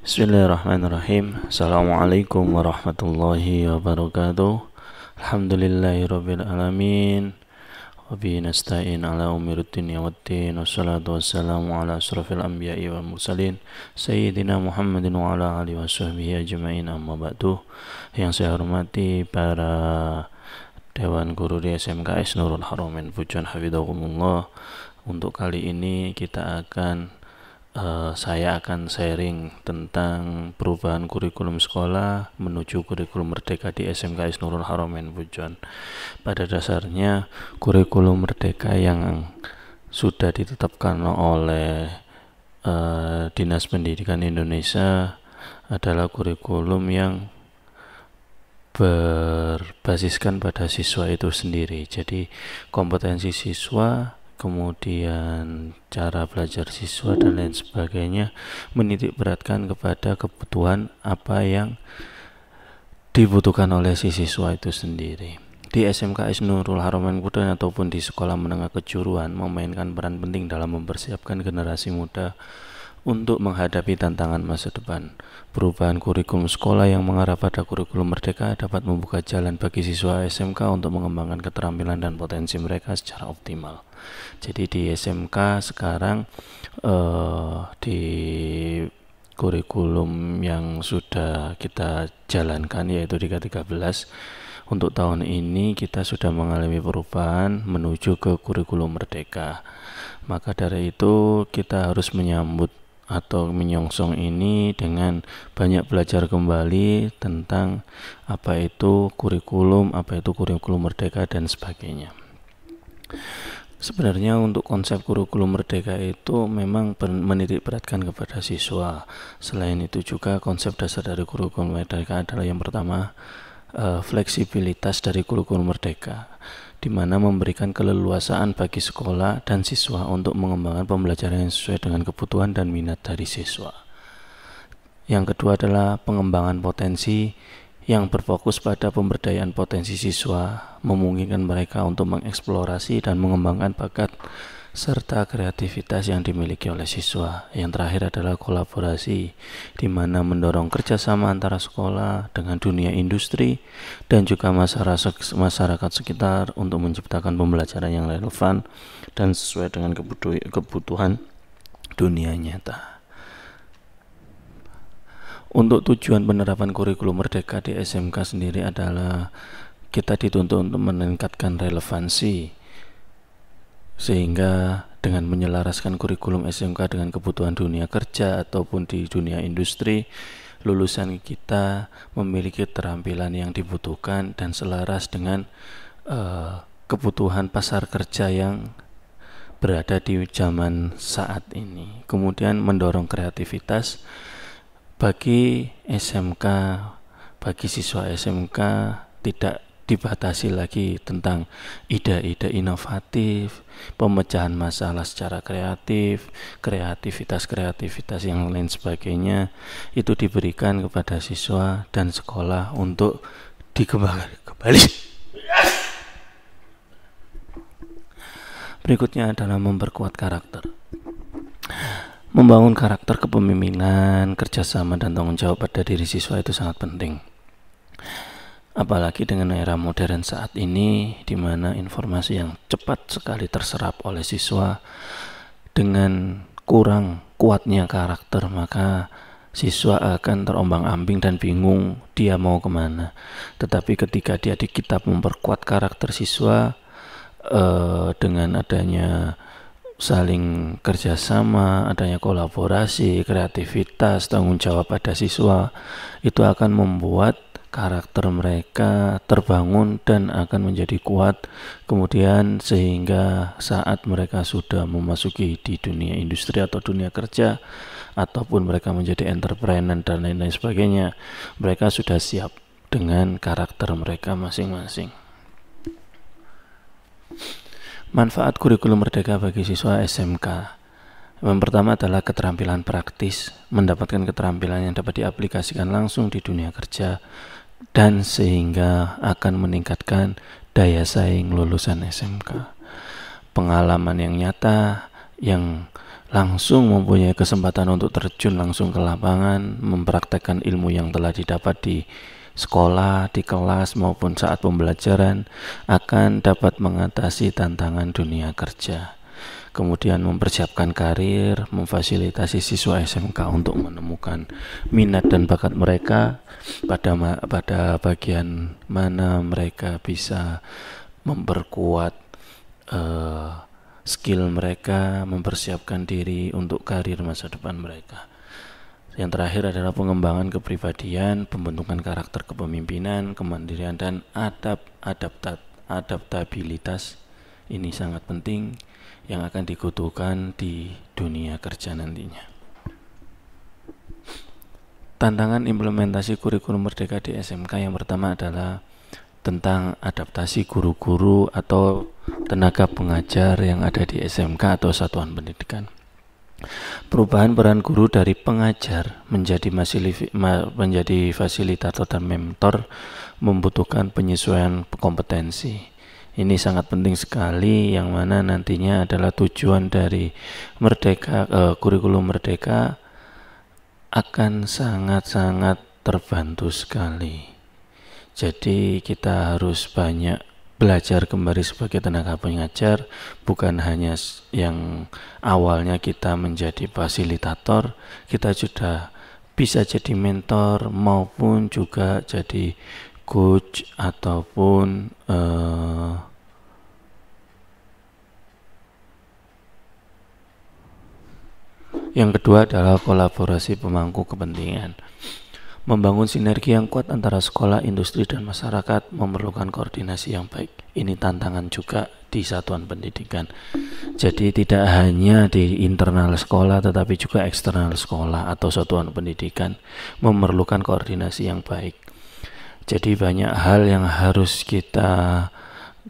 Bismillahirrahmanirrahim. Assalamualaikum warahmatullahi wabarakatuh. Alhamdulillahirabbil alamin. Wa bihi nasta'in ala umuri dunya waddin. Wassalatu wassalamu ala asrofil anbiya'i wal mursalin Sayyidina Muhammadin wa ala alihi washabbihi ajma'in, amma ba'du. Yang saya hormati para Dewan Guru di SMKS Nurul Haramain Fujian Hafidhahumullah. Untuk kali ini saya akan sharing tentang perubahan kurikulum sekolah menuju kurikulum merdeka di SMKS Nurul Haramain Fujian. Pada dasarnya, kurikulum merdeka yang sudah ditetapkan oleh Dinas Pendidikan Indonesia adalah kurikulum yang berbasiskan pada siswa itu sendiri. Jadi kompetensi siswa, kemudian cara belajar siswa dan lain sebagainya menitik beratkan kepada kebutuhan apa yang dibutuhkan oleh si siswa itu sendiri. Di SMKS Nurul Haramain Fujian ataupun di sekolah menengah kejuruan memainkan peran penting dalam mempersiapkan generasi muda untuk menghadapi tantangan masa depan. Perubahan kurikulum sekolah yang mengarah pada kurikulum merdeka dapat membuka jalan bagi siswa SMK untuk mengembangkan keterampilan dan potensi mereka secara optimal. Jadi di SMK sekarang di kurikulum yang sudah kita jalankan, yaitu di K13, untuk tahun ini kita sudah mengalami perubahan menuju ke kurikulum merdeka. Maka dari itu kita harus menyambut atau menyongsong ini dengan banyak belajar kembali tentang apa itu kurikulum merdeka dan sebagainya. Sebenarnya untuk konsep kurikulum merdeka itu memang menitik beratkan kepada siswa. Selain itu juga konsep dasar dari kurikulum merdeka adalah yang pertama, fleksibilitas dari kurikulum merdeka, di mana memberikan keleluasaan bagi sekolah dan siswa untuk mengembangkan pembelajaran yang sesuai dengan kebutuhan dan minat dari siswa. Yang kedua adalah pengembangan potensi yang berfokus pada pemberdayaan potensi siswa, memungkinkan mereka untuk mengeksplorasi dan mengembangkan bakat serta kreativitas yang dimiliki oleh siswa. Yang terakhir adalah kolaborasi, di mana mendorong kerjasama antara sekolah dengan dunia industri dan juga masyarakat sekitar untuk menciptakan pembelajaran yang relevan dan sesuai dengan kebutuhan dunia nyata. Untuk tujuan penerapan kurikulum merdeka di SMK sendiri adalah kita dituntut untuk meningkatkan relevansi, sehingga dengan menyelaraskan kurikulum SMK dengan kebutuhan dunia kerja ataupun di dunia industri, lulusan kita memiliki keterampilan yang dibutuhkan dan selaras dengan kebutuhan pasar kerja yang berada di zaman saat ini. Kemudian mendorong kreativitas bagi SMK, bagi siswa SMK, tidak dibatasi lagi tentang ide-ide inovatif, pemecahan masalah secara kreatif, kreativitas yang lain sebagainya, itu diberikan kepada siswa dan sekolah untuk dikembangkan kembali. Berikutnya adalah memperkuat karakter. Membangun karakter kepemimpinan, kerjasama, dan tanggung jawab pada diri siswa itu sangat penting. Apalagi dengan era modern saat ini, di mana informasi yang cepat sekali terserap oleh siswa, dengan kurang kuatnya karakter, maka siswa akan terombang-ambing dan bingung dia mau kemana. Tetapi ketika kita memperkuat karakter siswa dengan adanya saling kerjasama, adanya kolaborasi, kreativitas, tanggung jawab pada siswa, itu akan membuat karakter mereka terbangun dan akan menjadi kuat. Kemudian sehingga saat mereka sudah memasuki di dunia industri atau dunia kerja, ataupun mereka menjadi entrepreneur dan lain-lain sebagainya, mereka sudah siap dengan karakter mereka masing-masing. Manfaat kurikulum merdeka bagi siswa SMK. Yang pertama adalah keterampilan praktis, mendapatkan keterampilan yang dapat diaplikasikan langsung di dunia kerja dan sehingga akan meningkatkan daya saing lulusan SMK. Pengalaman yang nyata yang langsung mempunyai kesempatan untuk terjun langsung ke lapangan, mempraktekkan ilmu yang telah didapat di sekolah, di kelas maupun saat pembelajaran, akan dapat mengatasi tantangan dunia kerja. Kemudian mempersiapkan karir, memfasilitasi siswa SMK untuk menemukan minat dan bakat mereka pada bagian mana mereka bisa memperkuat skill mereka, mempersiapkan diri untuk karir masa depan mereka. Yang terakhir adalah pengembangan kepribadian, pembentukan karakter kepemimpinan, kemandirian, dan adaptabilitas. Ini sangat penting yang akan dibutuhkan di dunia kerja nantinya. Tantangan implementasi kurikulum merdeka di SMK yang pertama adalah tentang adaptasi guru-guru atau tenaga pengajar yang ada di SMK atau satuan pendidikan. Perubahan peran guru dari pengajar menjadi fasilitator dan mentor membutuhkan penyesuaian kompetensi. Ini sangat penting sekali, yang mana nantinya adalah tujuan dari kurikulum merdeka akan sangat-sangat terbantu sekali. Jadi kita harus banyak belajar kembali sebagai tenaga pengajar, bukan hanya yang awalnya kita menjadi fasilitator, kita sudah bisa jadi mentor maupun juga jadi coach ataupun yang kedua adalah kolaborasi pemangku kepentingan. Membangun sinergi yang kuat antara sekolah, industri, dan masyarakat memerlukan koordinasi yang baik. Ini tantangan juga di satuan pendidikan. Jadi tidak hanya di internal sekolah tetapi juga eksternal sekolah atau satuan pendidikan memerlukan koordinasi yang baik. Jadi banyak hal yang harus kita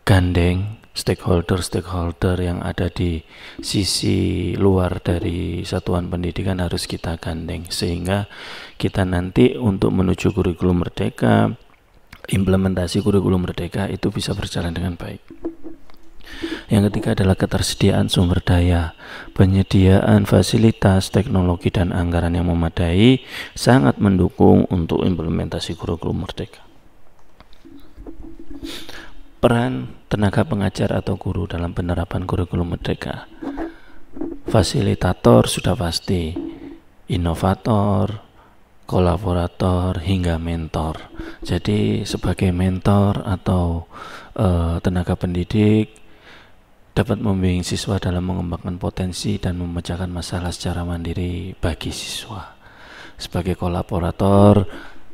gandeng, stakeholder yang ada di sisi luar dari satuan pendidikan harus kita gandeng, sehingga kita nanti untuk menuju kurikulum merdeka, implementasi kurikulum merdeka itu bisa berjalan dengan baik. Yang ketiga adalah ketersediaan sumber daya. Penyediaan fasilitas, teknologi, dan anggaran yang memadai sangat mendukung untuk implementasi kurikulum merdeka. Peran tenaga pengajar atau guru dalam penerapan kurikulum merdeka. Fasilitator sudah pasti, inovator, kolaborator, hingga mentor. Jadi sebagai mentor atau tenaga pendidik dapat membimbing siswa dalam mengembangkan potensi dan memecahkan masalah secara mandiri bagi siswa. Sebagai kolaborator,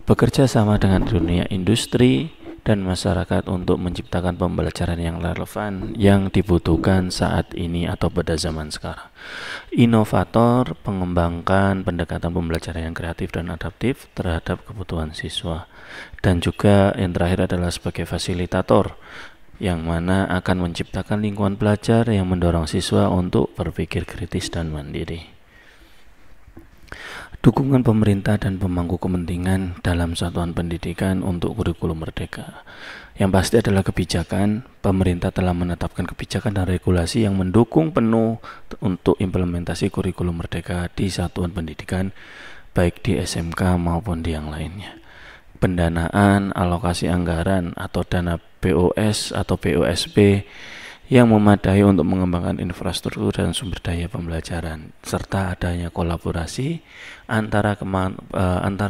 bekerja sama dengan dunia industri dan masyarakat untuk menciptakan pembelajaran yang relevan yang dibutuhkan saat ini atau pada zaman sekarang. Inovator, mengembangkan pendekatan pembelajaran yang kreatif dan adaptif terhadap kebutuhan siswa. Dan juga yang terakhir adalah sebagai fasilitator, yang mana akan menciptakan lingkungan belajar yang mendorong siswa untuk berpikir kritis dan mandiri. Dukungan pemerintah dan pemangku kepentingan dalam satuan pendidikan untuk kurikulum merdeka. Yang pasti adalah kebijakan. Pemerintah telah menetapkan kebijakan dan regulasi yang mendukung penuh untuk implementasi kurikulum merdeka di satuan pendidikan, baik di SMK maupun di yang lainnya. Pendanaan, alokasi anggaran atau dana BOS atau BOSP yang memadai untuk mengembangkan infrastruktur dan sumber daya pembelajaran, serta adanya kolaborasi antara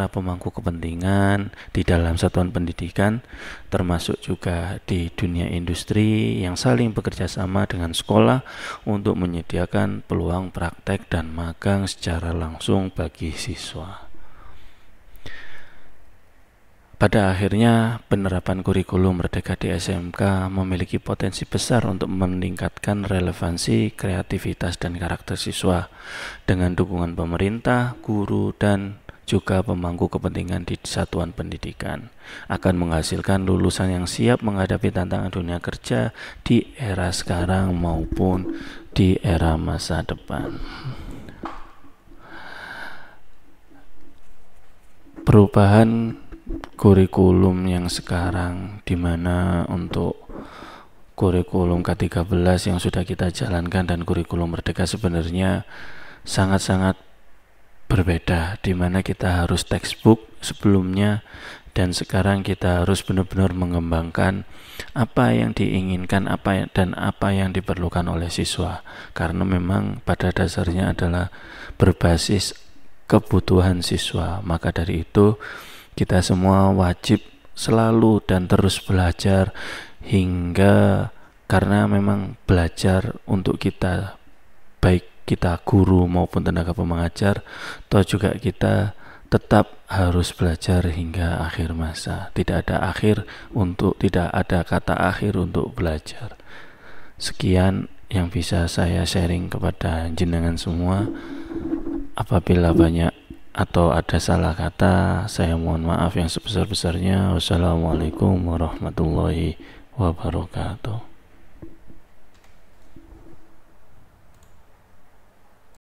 pemangku kepentingan di dalam satuan pendidikan, termasuk juga di dunia industri yang saling bekerja sama dengan sekolah untuk menyediakan peluang praktek dan magang secara langsung bagi siswa. Pada akhirnya, penerapan kurikulum merdeka di SMK memiliki potensi besar untuk meningkatkan relevansi, kreativitas, dan karakter siswa dengan dukungan pemerintah, guru, dan juga pemangku kepentingan di satuan pendidikan. Akan menghasilkan lulusan yang siap menghadapi tantangan dunia kerja di era sekarang maupun di era masa depan. Perubahan kurikulum yang sekarang, di mana untuk kurikulum K13 yang sudah kita jalankan dan kurikulum merdeka sebenarnya sangat-sangat berbeda, di mana kita harus textbook sebelumnya dan sekarang kita harus benar-benar mengembangkan apa yang diinginkan dan apa yang diperlukan oleh siswa, karena memang pada dasarnya adalah berbasis kebutuhan siswa. Maka dari itu kita semua wajib selalu dan terus belajar, hingga karena memang belajar untuk kita, baik kita guru maupun tenaga pengajar, toh juga kita tetap harus belajar hingga akhir masa. Tidak ada kata akhir untuk belajar. Sekian yang bisa saya sharing kepada jenengan semua. Apabila banyak atau ada salah kata, saya mohon maaf yang sebesar-besarnya. Wassalamualaikum warahmatullahi wabarakatuh.